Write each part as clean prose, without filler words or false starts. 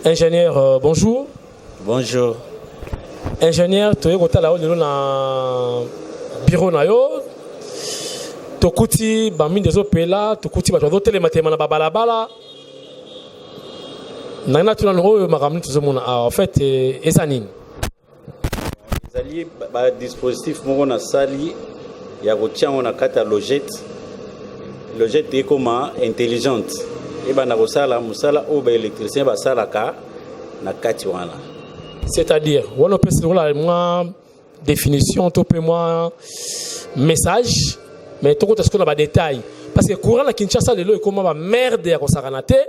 Ingénieur, bonjour. Bonjour. Ingénieur, tu es au bureau na yo. Tokuti bamine des opéla, tokuti ba to télématéma na babalabala. Nana tu na no makamni tuzomona en fait ezanine. Ezali ba dispositif moko na sali ya kotiango na kata logette. Logette est comme intelligente. Et ba na kosala musala o ba électricien ba salaka na kati wana. C'est-à-dire, on peut se moi définition, tu peux moi message, mais tu peux te détail. Parce que courant la Kinshasa le est comme ma merde à Kosaranate.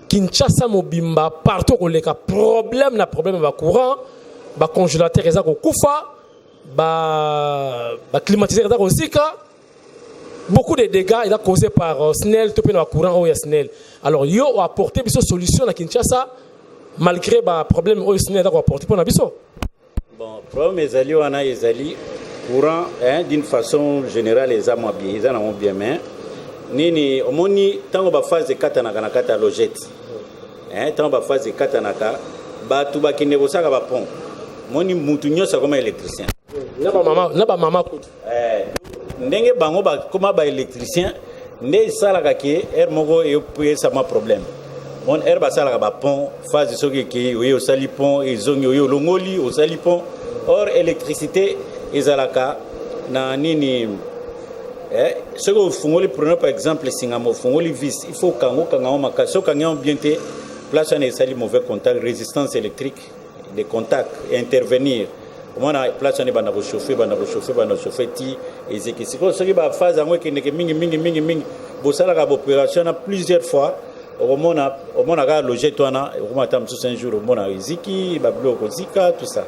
Kinshasa mobimba partout où les problème na problème va courant, ba congélateur eza ko kufa, ba climatiseur eza ko zika. Beaucoup de dégâts il a causé par SNEL, tu peux na courant ou ya SNEL. Alors yo a apporté une solution à Kinshasa. Malgré le problème au SNEL d'accord apporté pour nabiso. Bon, problème ezali wana ezali courant d'une façon générale les amants bien, ils en ont bien mais nini omoni tango ba phase 4 na kata logette. Tango ba phase 4 na ka ba tu ba kine bosaka ba pont. Moni mutu nyosa comme électricien. Na ba mama kutu. Ndenge bango ba comme ba électricien ne sala ka ke moko e peut ça ma problème. Mon herbe sala ba pont phase soki ki oui au salipon et zongi oui au longoli au salipon or électricité ezalaka na nini ce que vous fungoli prenons par exemple singamo fungoli vis il faut kango makaso kango bien te place on sali mauvais contact résistance électrique des contacts intervenir on a place on bana chauffer ti ezeki siko soki ba phase ngo ki mingi bosala ka opération na plusieurs fois au monde a logé toi na au moment tam sous un jour au monde a ziki ba bloco zika tout ça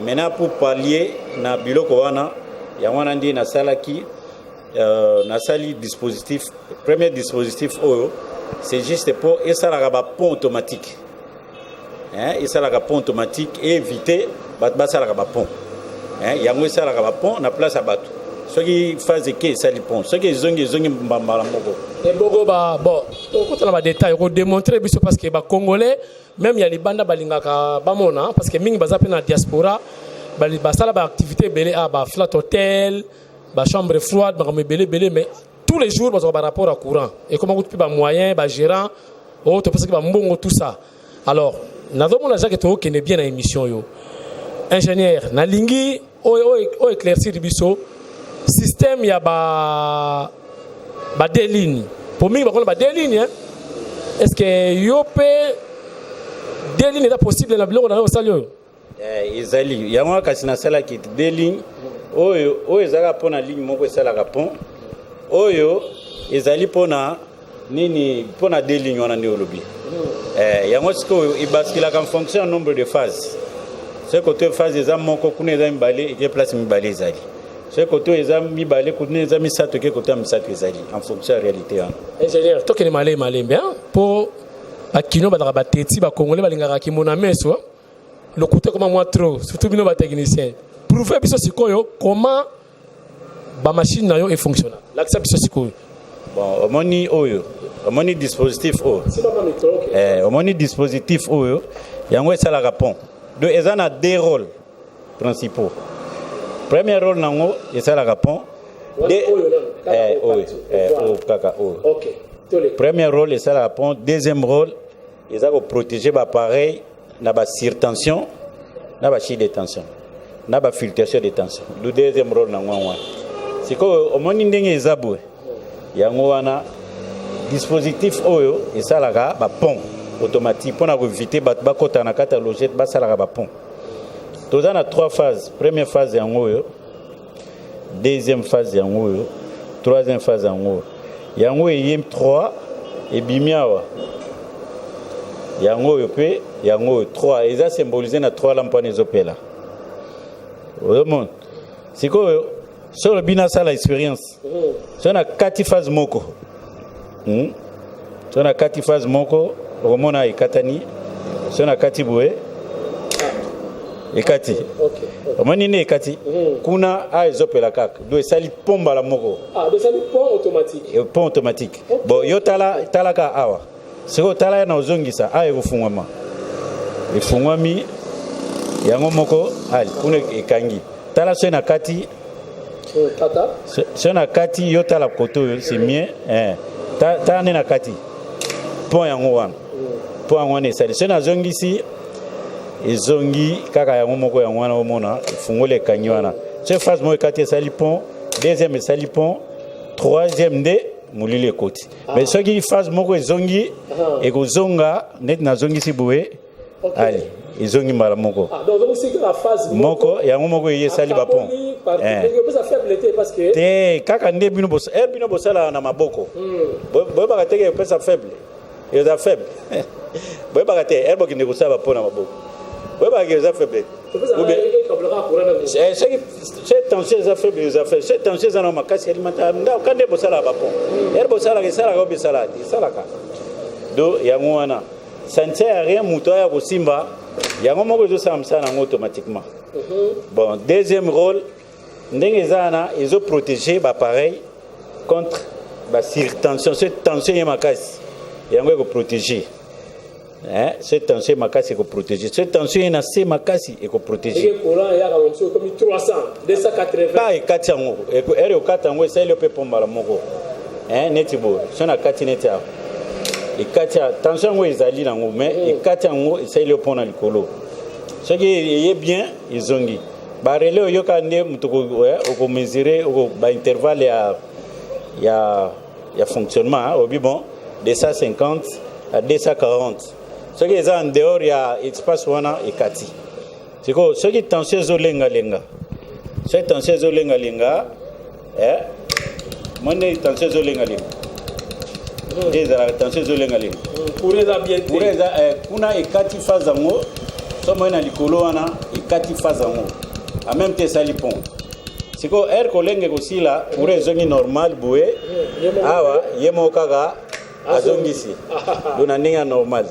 maintenant pour pallier na biloko wana ya wana ndi na sala ki na sali dispositif premier dispositif oyo c'est juste pour et ça la pont automatique et ça la pont automatique et éviter ba ça la pont yango ça la pont na place à bateau ce qui phase que ça li pont ce qui zongi mbambala moko et bogo ba bon on a ba détail ko démontrer biso parce que ba congolais même il y a les bandes balingaka ba mona parce que mingi baza pe na diaspora ba sala ba activité belé a ba flat hotel ba chambre froide ba belé mais tous les jours ba rapport à courant et comment vous ba moyen ba gérant oh to parce que ba mbongo tout ça alors nazomona jake to kene bien na émission yo ingénieur na lingi o éclaircir biso système ya ba deux lignes pour moi ba deux lignes est-ce que yo pe deux lignes est possible na biloko na salio ezali yango kasi na sala ki deux lignes oyo ezaka pona ligne moko esala ka pont oyo ezali pona nini pona deux lignes wana ndio lobi yango siko ibascule en fonction du nombre de phases ce côté phase eza moko kuna eza mibale et place mibale ezali ce côté eza mibale kuna eza misato ke côté misato ezali en fonction de la réalité ingénieur to kene malé bien pour akino ba bateti ba congolais balingaka kimona meso le côté comment moi trop surtout bino ba technicien prouver biso sikoyo comment ba machine na yo est fonctionnelle l'accès biso sikoyo bon omoni dispositif omoni dispositif oyo yango esala ka pont de ezana deux rôles principaux. Premier rôle nango esala ka pont premier rôle esala ka pont deuxième rôle eza ko protéger ba appareil na ba surtension na ba chi de tension na ba filtration de tension le deuxième rôle nango wana siko omoni ndenge ezabwe yango wana dispositif oyo esala ka ba pont automatique pour éviter ba kota na kata logette ba sala ka ba pont tous on a trois phases première phase yango oyo deuxième phase yango oyo troisième phase yango yango yem 3 et bimiawa yango oyo pe yango 3 eza symbolisé na 3 lampes les opéla au monde siko sur le bina sala expérience sur na 4 phases moko sur na 4 phases moko romona ekatani sur na 4 boue ekati omoni ne ekati kuna a ezopela kaka do esali pomba la moko do esali pont automatique bon yo tala ka awa siko tala na ozongisa a ekufungama efungwami yango moko ali kuna ekangi tala so na kati tata so na kati yo tala koto c'est mieux ta na kati pont yango wana pont yango ne sali so na zongisi ezongi kaka yango moko yango wana omona efungole ekangi wana so phase mo kati sali pont deuxième sali pont troisième de mulili ekoti mais soki phase moko ezongi ekozonga net na zongisi boye ali ezongi mbala moko moko yango moko yesali bapont te kaka nde bino bosala na maboko boyebaka teke epesa faible eza faible boyebaka te ere bokende kosala bapont na maboko boyebaka eza faible cette tension eza faible eza faible cette tension eza na makasi alimentaire nda nde bosala bapont ere bosalaka esalaka obesala te esalaka do yango wana ça ne sert à rien muto ya kosimba yango moko ezosala mosala nango automatiquement bon deuxième rôle ndenge eza na ezoprotéger bapareil contre basurtension cette tension ye makasi yango ekoprotéger cette tension ye makasi ekoprotéger cette tension ye na se makasi ekoprotéger pa ekati yango ere okati yango esali mpe pombala moko neti boye so na kati neti awa ekati tension yango ezali nango mais ekati yango esali mpona likolo soki eye bien ezongi barele oyoka nde moto okomesure baintervalle ya fonctionnement obi bon 250 à 240 soki eza en dehors ya espace wana ekati siko soki tension ezolengalenga soki tension ezolengalenga mone tension ezolengalenga ezalaka tension ezolengalenga kuna ekati phase yango so moye na likolo wana ekati phase yango en même temps esali pont siko ere kolenge kosila courant ezongi normal boye awa ye moko kaka azongisi do na ndenge ya normal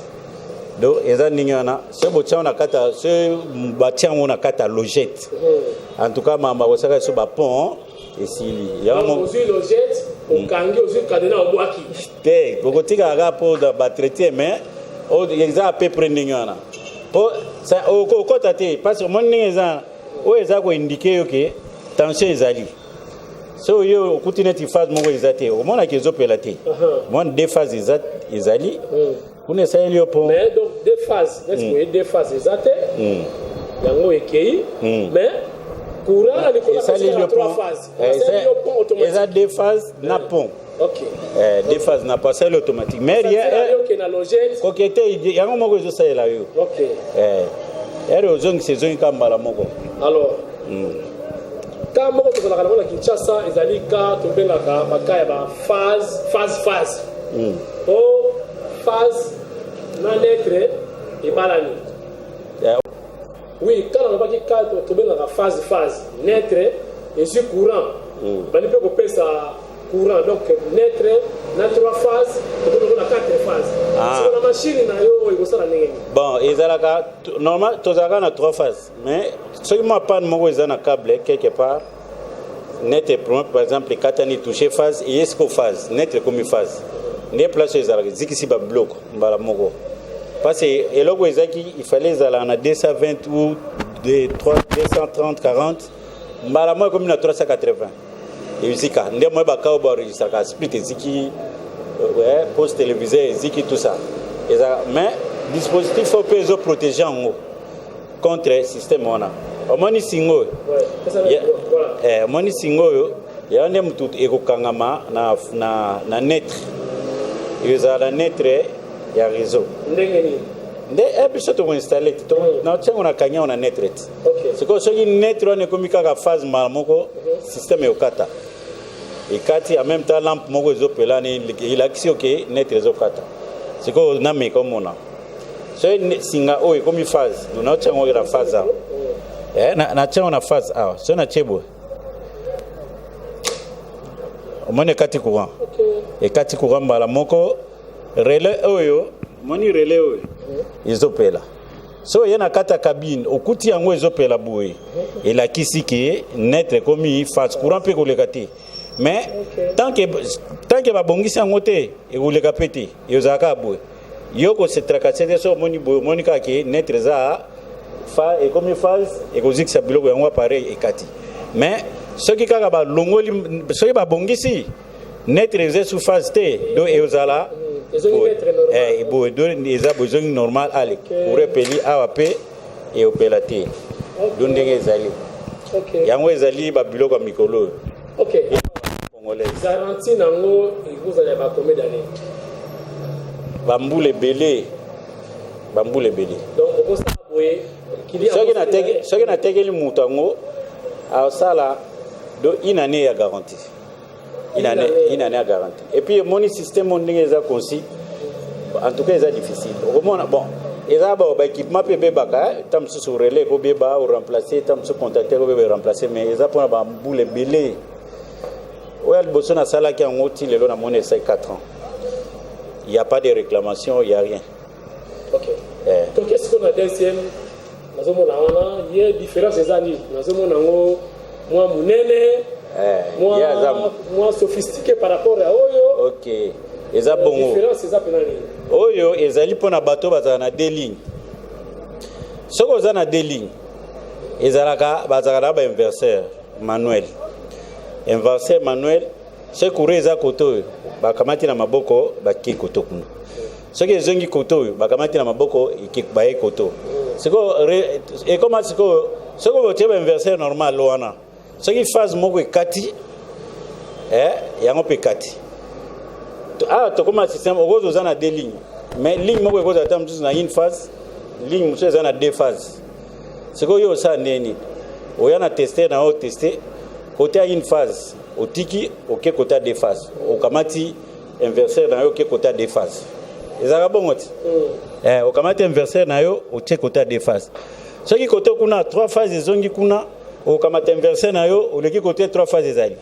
do eza ndenge wana so botiango na kati so batiango na kati ya logette en tout cas mamba kosaka so bapont esili te kokotika kaka mpo batraité mais eza à peu près ndenge wana mpo okota te parce que omoni ndenge eza oyo eza koindike yo ke tension ezali so yo okuti neti phase moko eza te omonaki ezopela te omoni deux phase ezali kuna esaleli yo mpo deux phase eza te yango ekei mais courant na likolo ya trois phases eza deux phases na pont deux phases na passer automatique mais rien kokete yango moko ezosalela yo ere ozongisa ezongi ka mbala moko alors ka moko tozalaka nango na Kinshasa ezali ka tobengaka baka ya phase o phase na lettre ebalani oui quand on va dire ka tobengaka phase lettre et courant bali pe kopesa courant donc lettre na trois phases na quatre phases sur la machine na yo ikosala ndenge bon ezalaka normal tozalaka na trois phases mais soki ma panne moko eza na câble quelque part net premier par exemple katani toucher phase et esco phase net comme phase ne place ezalaka zikisi ba bloc mbala moko parce que eloko ezaki il fallait ezala na 220 ou de 230 40 mbala moko comme na 380 ezika nde mo ba ka ba enregistra ka split eziki poste télévisé eziki tout ça mais dispositif faut peso protéger en contre système wana omoni singo omoni singo ya nde mtu ekokangama na netre ezala netre ya réseau ndenge ni nde ebiso to installer to na tsango na kanya na netre siko soki netre on ekomi kaka phase moko système yokata ekati en même temps lampe moko ezopela ni ilakisi oke netre ezokata siko na me komona so singa o ekomi phase na tsango ira phase na tsango na phase awa so na chebo omone kati courant ekati courant mbala moko relais oyo moni relais oyo ezopela so yena kata cabine okuti yango ezopela boye elakisi ke netre komi phase courant pe koleka te mais tant que babongisi yango te ekoleka pe te ezalaka boye Yoko se tracasser so monika ki netre za fa et comme phase et ko zik sa biloko yango pareil et kati. Mais ce qui kaka ba longoli ce qui ba bongisi netre za sous phase T do eozala bo do eza besoin normal ale pour repeli AWP et opérateur. Donc ndenge ezali. OK. Yango ezali ba biloko mikolo. OK. Garantie nango vous allez pas combien d'années? Bamboule belé. Donc on peut savoir ce qui n'a tegeli mutango a sala do une année à garantie. Une année à garantie. Et puis mon système on est conçu en tout cas c'est difficile. Bon, eza ba équipement pe baka tam sur relais ko beba ou remplacer tam sur contacter ko be remplacer mais eza pour ba boule belé. Ouais le bosso na sala ki en oti lelo na monnaie c'est 4 ans. Il n'y a pas de réclamation, il n'y a rien. OK. Donc qu'est-ce qu'on a deuxième? Il y a différence des années. Moi munene, moi sophistiqué par rapport à Oyo. OK. Eza bongo. Différence eza penani. Oyo ezali pona bato bazana deux lignes. Soko zana deux lignes. Ezalaka bazala ba inverseur manuel. Inverseur manuel, c'est courir za koto bakamati na maboko baki koto kuna. Soki ezongi koto bakamati na maboko ikikbaye koto. Siko et comment siko botieba inverseur normal wana. Soki phase moko ekati yango pe kati. To comme système ogozo za na deux lignes. Mais ligne moko ekoza tam tous na une phase, ligne muso za na deux phases. Siko yo sa neni. Oyana tester na o tester côté à une phase. Au tiki, ok, côté à deux phases. Au kamati, inverseur na yo, ok, côté à deux phases. Les arabes ont au kamati, inverseur na yo, ok, côté à deux phases. Ce qui côté kuna, trois phases, ils ont dit kuna, au kamati, inverseur na yo, au qui côté trois phases, ils ont dit.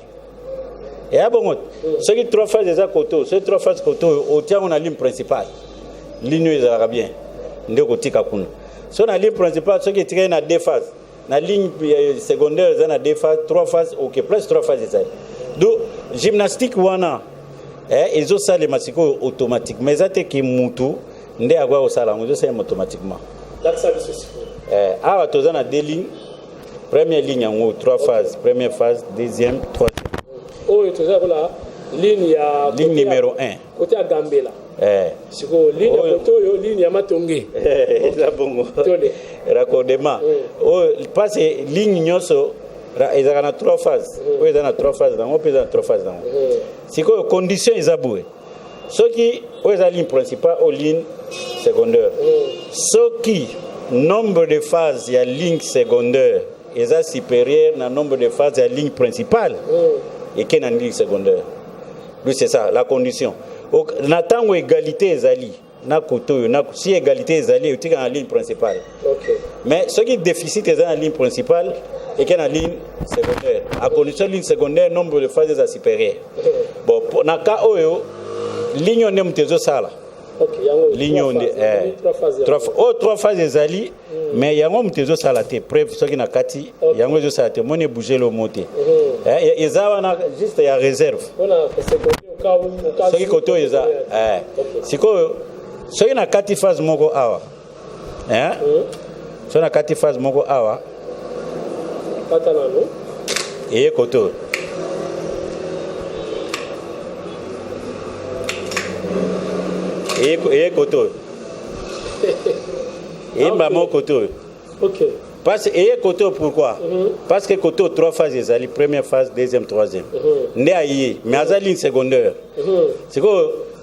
Et à bon, ce qui trois phases, ils ont côté, ce trois phases côté, au tient, on a ligne principale. Ligne, ils arabes bien. Ndé côté kakuna. Si on a ligne principale, ce qui est à deux phases. La ligne secondaire, il y a deux phases, trois phases, ok, plus trois phases. Donc, gymnastique, wana, ils ont ça les massicos automatiques. Mais ça, c'est que Moutou, n'est à quoi au salon, ils ont ça automatiquement. Ah, tu as deux lignes. Première ligne en haut, trois phases. Première phase, deuxième, troisième. Oh, tu as là, ligne numéro 1. Côté à Gambela. C'est quoi, ligne à Matongé. C'est bon. Raccordement. Oh, parce que ligne nyoso, ils ont trois phases. Ils ont trois phases. On peut avoir trois phases. C'est quoi, condition ils abouent. Ce qui, ils ont la ligne principale ou ligne secondaire. Ce qui, nombre de phases, il y a ligne secondaire. Ils ont supérieur au nombre de phases, il y a ligne principale. Et qu'il y a une ligne secondaire. Oui, c'est ça, la condition. N'attend égalité ezali na koto si égalité ezali utika na ligne principale. OK. Mais ce qui déficit est dans la ligne principale et qu'il y a une ligne secondaire. À condition ligne secondaire nombre de phases est supérieur. Bon na ka oyo ligne on aime tezo sala. OK, ligne on trois phases ezali mais yango mtezo sala te preuve ce qui na kati yango zo sala te moni bouger le moté. Ezawa na juste ya réserve. On a ce qui côté eza c'est que ce qui na kati phase moko awa ce na kati phase moko awa katanano et côté et côté et maman côté. OK. Parce que côté pourquoi? Parce que côté trois phases ezali première phase deuxième troisième. Né ayi mais azali secondaire. C'est que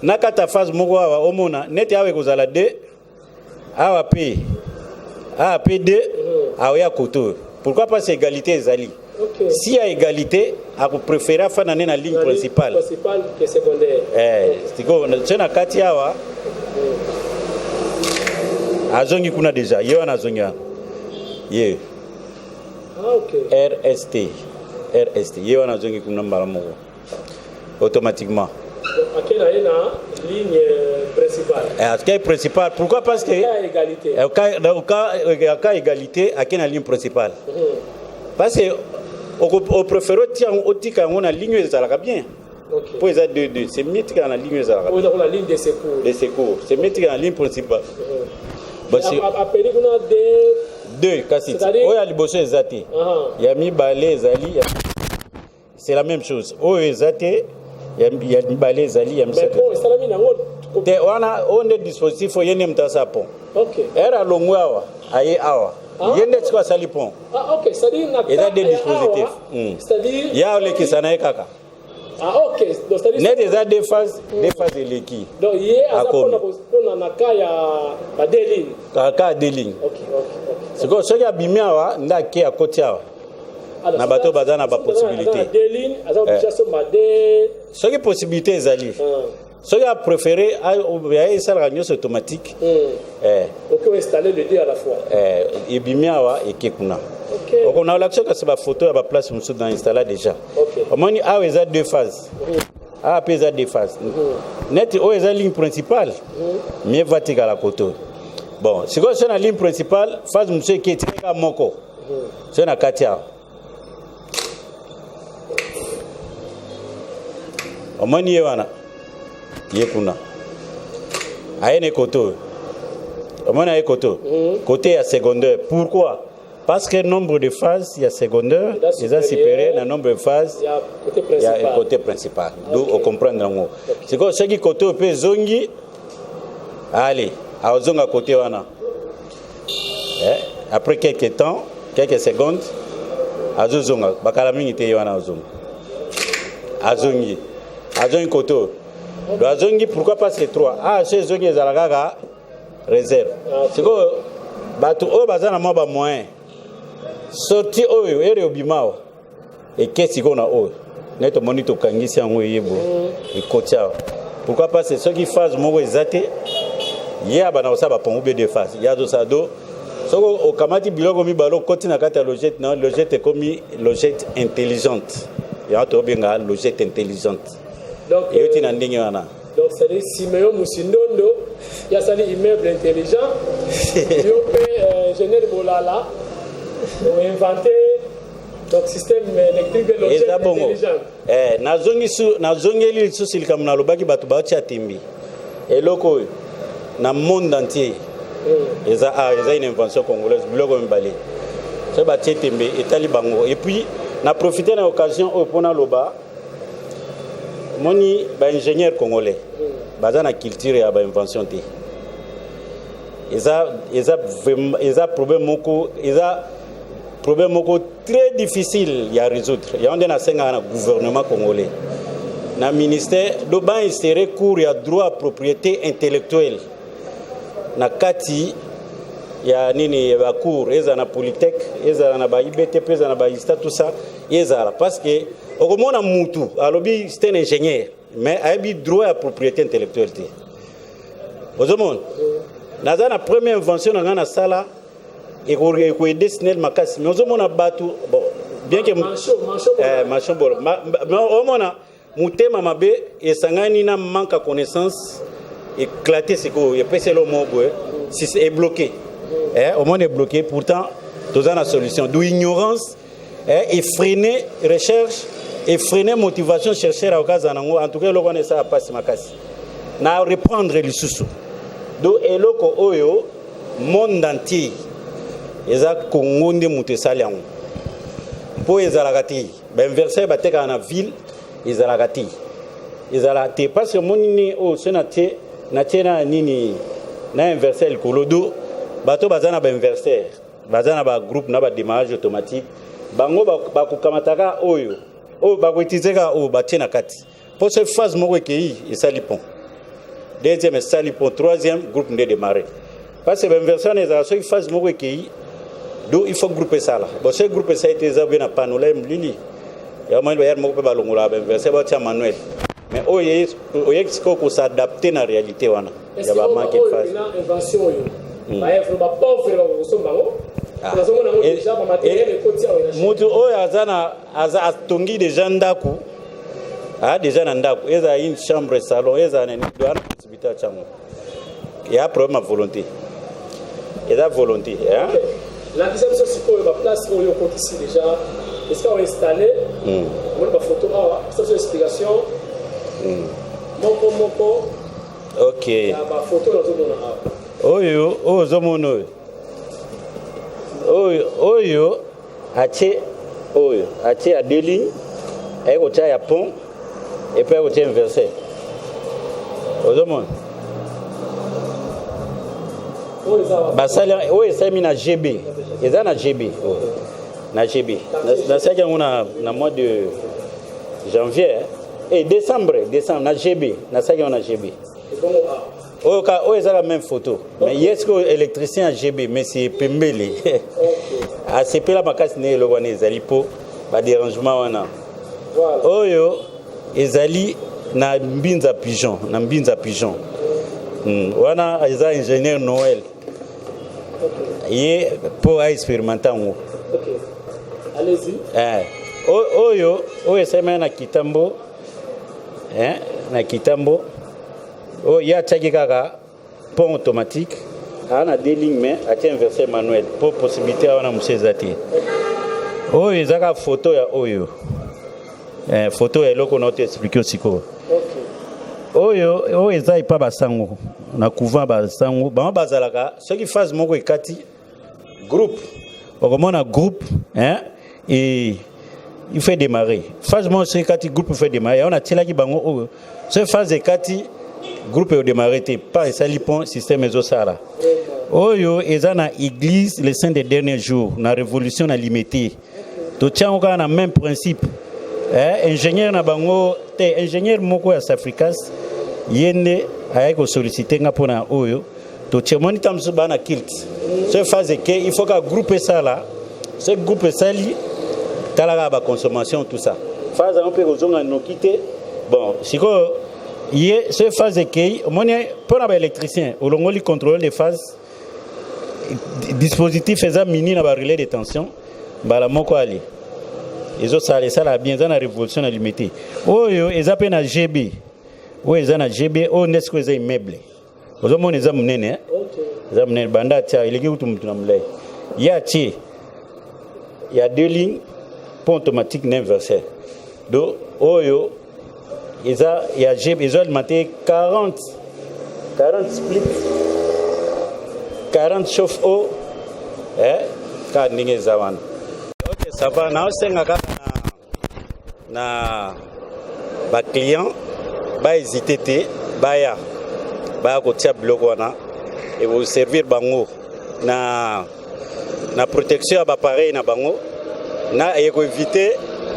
nakata phase moko awa omona neti awe kozala 2 awa p d awa côté. Pourquoi pas égalité ezali? Okay. Si il y a égalité, à préférer faire une ligne principale. Principale que secondaire. C'est que c'est na kati awa. Azongi kuna déjà, yo na zonga. Yeah. Ah, OK. RST. Yo na zongi kuna mbala moko. Automatiquement. Akena ina ligne principale. Akena principale. Pourquoi? Parce que égalité. Cas égalité, akena ligne principale. Parce que au préféré tiens au tika on a ligne ezalaka bien. Pour les 2-2, c'est mythique en la ligne la ligne de secours. Les secours, c'est mythique en ligne principale. Appelé qu'on a deux cassettes. Il y a les bossés zaté. Il y a mis balai zali. C'est la même chose. Oh zaté, il y a mis balai zali, il y a mis. Mais bon, ça l'a mis dans on a dispositif il y a même ça pont. OK. Era longwa aye awa. Il y a des quoi sali pont. Ah OK, ça dit il y a des dispositifs. C'est-à-dire il y a les qui s'en kaka. Ah OK, donc c'est-à-dire net déjà des phases de l'équipe. Donc hier à pour na kaya ba deux lignes. Kaka deux lignes. OK. C'est quoi ce qui a bimia wa ndaki à côté wa. Na bato bazana ba possibilité. Deux lignes, alors déjà sur ma deux. Ce qui possibilité ezali. Ce qui a préféré à ça la réunion automatique. OK, installer les deux à la fois. Et bimia wa et kekuna. OK. On a l'action que c'est ma photo à la place où nous dans installé déjà. OK. Au moins a les deux phases. A pesa deux phases. Net o eza ligne principale. Mais vatique à la côté. Bon, si quoi c'est la ligne principale, phase monsieur qui est très moko. C'est na katia. Au moins y wana. Yekuna. Aene koto. Au moins aene koto. Côté à secondaire. Pourquoi? Parce que le nombre de phases, il y a secondaire, il y a supérieur, le nombre de phases, il y a le côté principal. Donc, on comprend. C'est que ce qui côté peut zongi, allez, à zonga côté wana. Après quelques temps, quelques secondes, à zonga, bakalaming ite wana zonga. À zongi côté. À zongi, pourquoi pas ces trois? Ah, chez zongi zalagaga réserve. C'est que bateau au bazana maba moyen. Sorti oyo ere obimao et qu'est-ce qu'on a oyo neto monito kangisi yango yebo et kotia pourquoi pas c'est ceux qui phase mo ezate ya bana osaba pon ube de phase ya do sado soko o kamati biloko mi balo koti na kata logette non logette komi logette intelligente ya to benga logette intelligente donc yoti na ndingi wana donc c'est des Siméon Musindondo ya sali immeuble intelligent yo pe ingénieur Bolala ont inventé donc système électrique de l'objet intelligent. Nazongeli sous silikam na lobaki batu ba tia tembi. Et loko na monde entier. Eza une invention congolaise biloko mbali. C'est ba tia tembi etali bango et puis na profiter de l'occasion pour na loba moni ba ingénieur congolais. Baza na culture ya ba invention té. Eza problème moko problème très difficile à résoudre. Il y a un gouvernement congolais. Dans le ministère, le banc serait cours à droit à propriété intellectuelle. Dans Kati, il y a un cours, il y a un Polytech, il y a un IBTP, il y a un ISTA, tout ça. Parce que, au moment où c'est un ingénieur, mais il y a un droit à propriété intellectuelle. Au moment, dans la première invention, dans la salle, et qu'on est destiné ma casse mais on a battu bon bien que manchon bol mais au moins mutema mabe et sangani na manque de connaissance éclaté c'est quoi il peut c'est le mot si c'est bloqué au moins est bloqué pourtant tous a la solution d'où ignorance et freiner recherche et freiner motivation chercher à occasion en tout cas le on ça passe ma casse na reprendre les sous do eloko oyo monde entier eza Congo nde mutesali yango po ezalakati ba inverser ba teka na ville ezalakati ezalate parce que monini o senate na tena nini na inverser le kolodo bato bazana ba inverser bazana ba groupe na ba démarrage automatique bango ba kukamataka oyo o ba koitizeka o batena kati pour cette phase moko kei esali pont deuxième esali pont troisième groupe nde démarrer parce que ba inverser na za so phase moko kei donc il faut grouper ça là bon ce groupe ça a été zabé na panneau lili ya moi ba yar mo ba longola ba verser ba tia manuel mais oye ko s'adapter na réalité wana ya ba manque de phase invention yo ba effort ba pauvre ba ko somba ngo na zongo na ngo déjà ba matériel ko tia wana mutu oyo azana atongi déjà ndaku déjà na ndaku eza une chambre salon eza na doana possibilité chango il y a problème de volonté et la volonté hein. La deuxième chose, c'est que la place où on est ici déjà, est-ce qu'on a installé, on a une photo, cette explication, moko ok ya ba photo na zomona oyo ozomona oyo atie à deux lignes et au tia ya pont et puis au tia inversé ozomona basali oyo esali na GB eza na GB na GB nasalaki yango na mois de janvier et décembre na GB nasalaki yango na GB oyo eza la même photo mais yeske électricien ya GB mais c'est pembele asepela makasi nde eloko wana ezali mpo badérangement wana oyo ezali na mbinza pigeon wana eza ingénieur Noël ye mpo aexpérimente yango oyo esalema na kitambo oyo ye atiaki kaka pont automatique ana deux lignes mais atia inversé manuel mpo possibilité wana mosu eza te oyo eza kaka photo ya oyo photo ya eloko na oto explike osikoyo oyo eza epa basango na couvent basango bango bazalaka soki phase moko ekati groupe okomona groupe et il fait démarrer phase moko soki ekati groupe il fait démarrer yango natielaki bango oyo soki phase ekati groupe edémarrer te pas esali pont système ezosala oyo eza na église les saints des derniers jours na révolution na limité totiango kaka na même principe ingénieur na bango te ingénieur moko ya Safricas ye nde ayaki kosollicite nga mpona oyo totie moni ta mosusu bana kilt so phase eke il faut ka groupe esala so groupe esali talaka baconsommation tout ça phase yango mpe kozonga noki te bon sikoyo ye so phase ekei omoni mpona baélectricien olongoli contrôle de phase dispositif eza mini na barelais de tension mbala moko ali ezosala esala bien eza na révolution na limité oyo eza mpe na GB oyo eza na GB oyo nde sikoyo eza immeuble ozomona eza monene eza monene banda atia eleki kutu mutu na molai ye atie ya deux lignes pont automatique na inversé do oyo eza ya GB ezo alimenté 40 split 40 chauffe-eau ka ndenge eza wana ok ça va naosenga kaka na baclient bahésite te baya kotia biloko wana ekoservir bango na protection ya bapareil na bango na ekoevite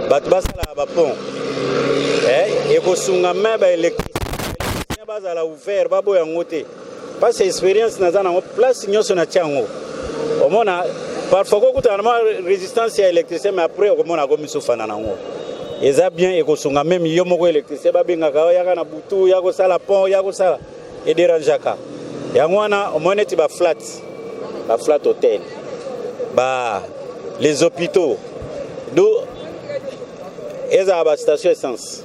bato basalaka bapont ekosunga me baélectricien bazala ouvert baboya yango te parce expérience naza nango place nyonso natia yango omona parfois kokutana na résistance ya électricien mais après okomona komisofana nango eza bien ekosunga même yo moko électricien babengaka yaka na butu ya kosala pont ya kosala ederangeaka yango wana omona eti baflat hotel les hôpitaux do ezala bastation essence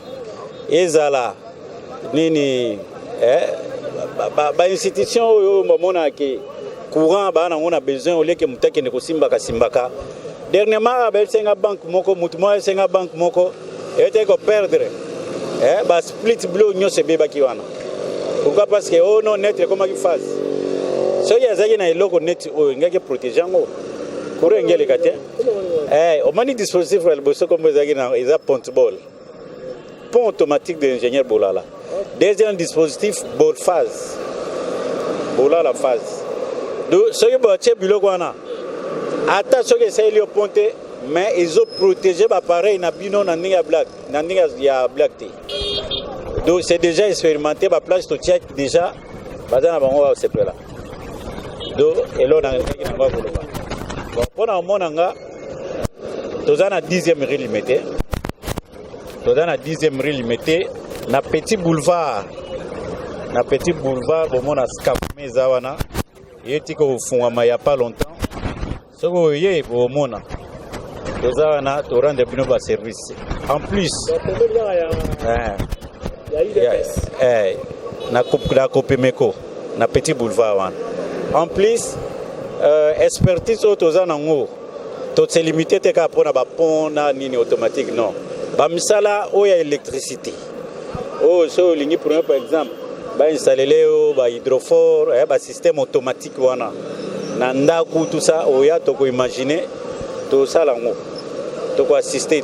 ezala nini bainstitution oyo bamonaka ke courant baa nango na besoin oleke moto akende kosimbaka dernièrement abesenga banque moko mutu moko asenga banque moko ete koperdre basplit blo nyonso ebebaki wana pourquoi parce que oyo no net ekomaki phase soki azalaki na eloko net oyo ngaki protege yango courant engeleka te omani dispositif ya liboso kombo ezalaki na eza pont automatique de l'ingénieur Bolala. Deuxième dispositif, Bolala phase. Donc, ce qui est biloko wana, ata ce qui est au ponte, mais ils ont protégé l'appareil na bino na ninga black, na ninga ya black te. Donc c'est déjà expérimenté, ba place to check déjà, bazana bango wa sepela. Donc elo na ninga na ngwa koloba. Bon, pona monanga tozana 10e rue limité. Tozana 10e rue limité na petit boulevard. Na petit boulevard bomona skafme zawana. Yeti ko fungama ya pas longtemps. Soko ye bomona. Tozana to rendre bino ba service. En plus na Kopemeko na petit boulevard wana. En plus expertise tozana ngo. To se limité te ka pona ba pont na nini automatique non. Ba misala oya électricité. oh so lingi pour exemple ba installer leo ba hydrophore ba système automatique wana na ndaku tout ça oya to ko imaginer to sala ngo to ko assister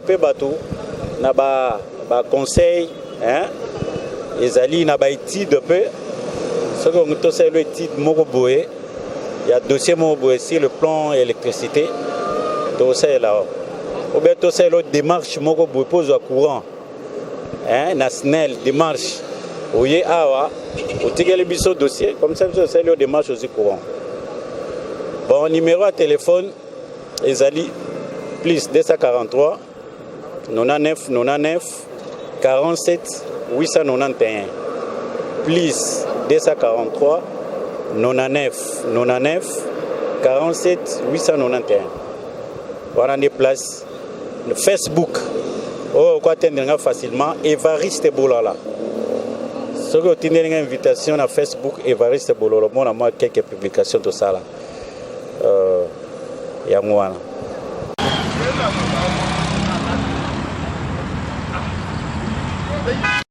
pe bato na ba conseil hein ezali na ba étude peu ce que to c'est l'étude moko boye il y a dossier moko boye sur le plan électricité to c'est là ou bien to c'est l'autre démarche moko boye pose au courant hein national démarche oye awa otikeli biso dossier comme ça c'est l'autre démarche aussi courant. Bon numéro à téléphone ezali plus 243 99 99 47 891 plus 243 99 99 47 891. Voilà des places. Le Facebook. Oh, quoi atteindre facilement Évariste Bolala. Ce que tu as une invitation à Facebook Évariste Bolala. Moi, quelques publications de ça là. Il y a moi.